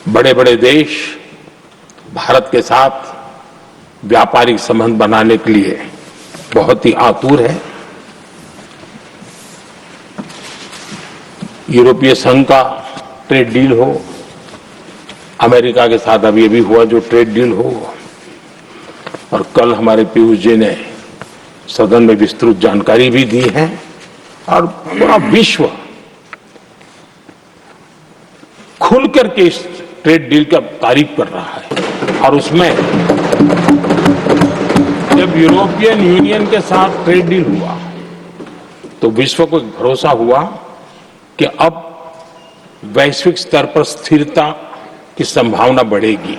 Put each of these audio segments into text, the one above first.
बड़े बड़े देश भारत के साथ व्यापारिक संबंध बनाने के लिए बहुत ही आतुर है। यूरोपीय संघ का ट्रेड डील हो, अमेरिका के साथ अभी हुआ जो ट्रेड डील हो, और कल हमारे पीयूष जी ने सदन में विस्तृत जानकारी भी दी है, और पूरा विश्व खुल करके इस ट्रेड डील का तारीफ कर रहा है। और उसमें जब यूरोपियन यूनियन के साथ ट्रेड डील हुआ तो विश्व को भरोसा हुआ कि अब वैश्विक स्तर पर स्थिरता की संभावना बढ़ेगी।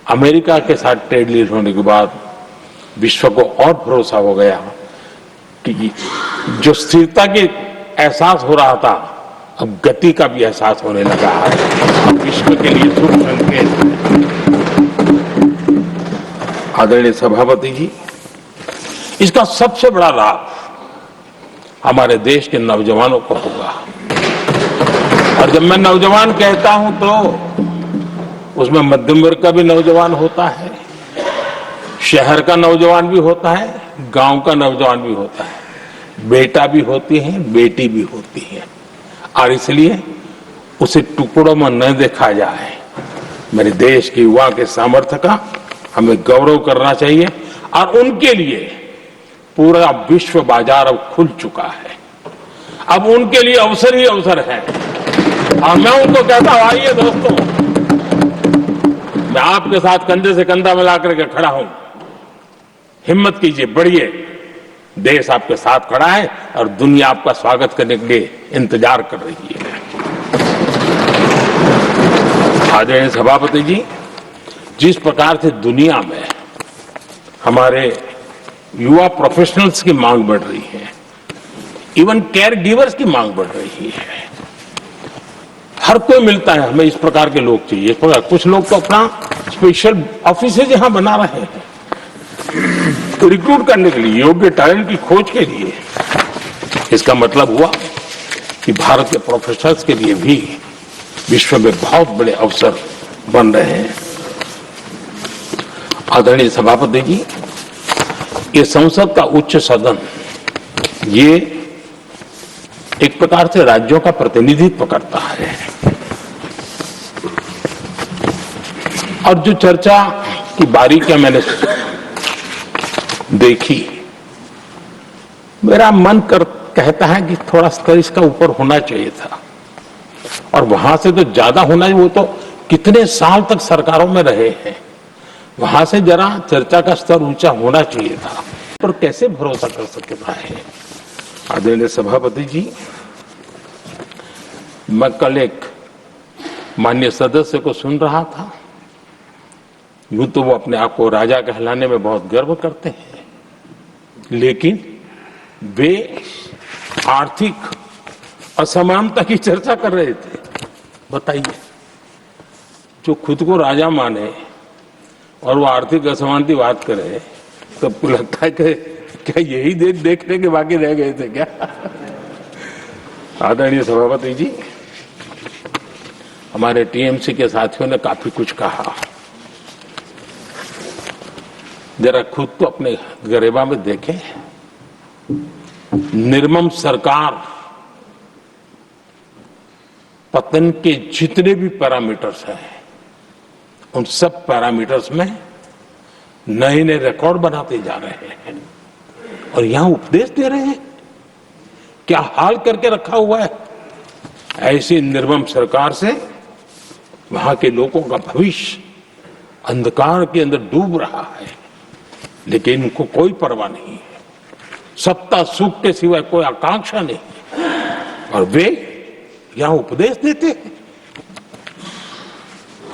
अमेरिका के साथ ट्रेड डील होने के बाद विश्व को और भरोसा हो गया कि जो स्थिरता की एहसास हो रहा था, अब गति का भी एहसास होने लगा है। अब विश्व के लिए शुभ संकेत है। आदरणीय सभापति जी, इसका सबसे बड़ा लाभ हमारे देश के नौजवानों को होगा। और जब मैं नौजवान कहता हूं तो उसमें मध्यम वर्ग का भी नौजवान होता है, शहर का नौजवान भी होता है, गांव का नौजवान भी होता है, बेटा भी होती है, बेटी भी होती है। और इसलिए उसे टुकड़ों में न देखा जाए। मेरे देश के युवा के सामर्थ्य का हमें गौरव करना चाहिए, और उनके लिए पूरा विश्व बाजार अब खुल चुका है। अब उनके लिए अवसर ही अवसर है। और मैं उनको कहता हूं, आइए दोस्तों, मैं आपके साथ कंधे से कंधा मिलाकर के खड़ा हूं। हिम्मत कीजिए, बढ़िए। देश आपके साथ खड़ा है और दुनिया आपका स्वागत करने के लिए इंतजार कर रही है। आदरणीय सभापति जी, जिस प्रकार से दुनिया में हमारे युवा प्रोफेशनल्स की मांग बढ़ रही है, इवन केयर गिवर्स की मांग बढ़ रही है, हर कोई मिलता है हमें इस प्रकार के लोग चाहिए। कुछ लोग तो अपना स्पेशल ऑफिस यहां बना रहे हैं रिक्रूट करने के लिए, योग्य टैलेंट की खोज के लिए। इसका मतलब हुआ कि भारत के प्रोफेशनल्स के लिए भी विश्व में बहुत बड़े अवसर बन रहे हैं। आदरणीय सभापति जी, ये संसद का उच्च सदन ये एक प्रकार से राज्यों का प्रतिनिधित्व करता है। और जो चर्चा की बारीकियां मैंने देखी, मेरा मन कहता है कि थोड़ा स्तर इसका ऊपर होना चाहिए था, और वहां से तो ज्यादा होना है। वो तो कितने साल तक सरकारों में रहे हैं, वहां से जरा चर्चा का स्तर ऊंचा होना चाहिए था। पर कैसे भरोसा कर सकता है। आदरणीय सभापति जी, मैं कल एक माननीय सदस्य को सुन रहा था। यूं तो वो अपने आप को राजा कहलाने में बहुत गर्व करते हैं, लेकिन वे आर्थिक असमानता की चर्चा कर रहे थे। बताइए, जो खुद को राजा माने और वो आर्थिक असमानता की बात करे, तो आपको लगता है कि क्या यही देखने के बाकी रह गए थे क्या? आदरणीय सभापति जी, हमारे टीएमसी के साथियों ने काफी कुछ कहा। जरा खुद तो अपने गरेबा में देखें। निर्मम सरकार पतन के जितने भी पैरामीटर्स हैं, उन सब पैरामीटर्स में नए नए रिकॉर्ड बनाते जा रहे हैं, और यहां उपदेश दे रहे हैं। क्या हाल करके रखा हुआ है। ऐसी निर्मम सरकार से वहां के लोगों का भविष्य अंधकार के अंदर डूब रहा है, लेकिन उनको कोई परवाह नहीं है। सत्ता सुख के सिवाय कोई आकांक्षा नहीं, और वे यहां उपदेश देते हैं।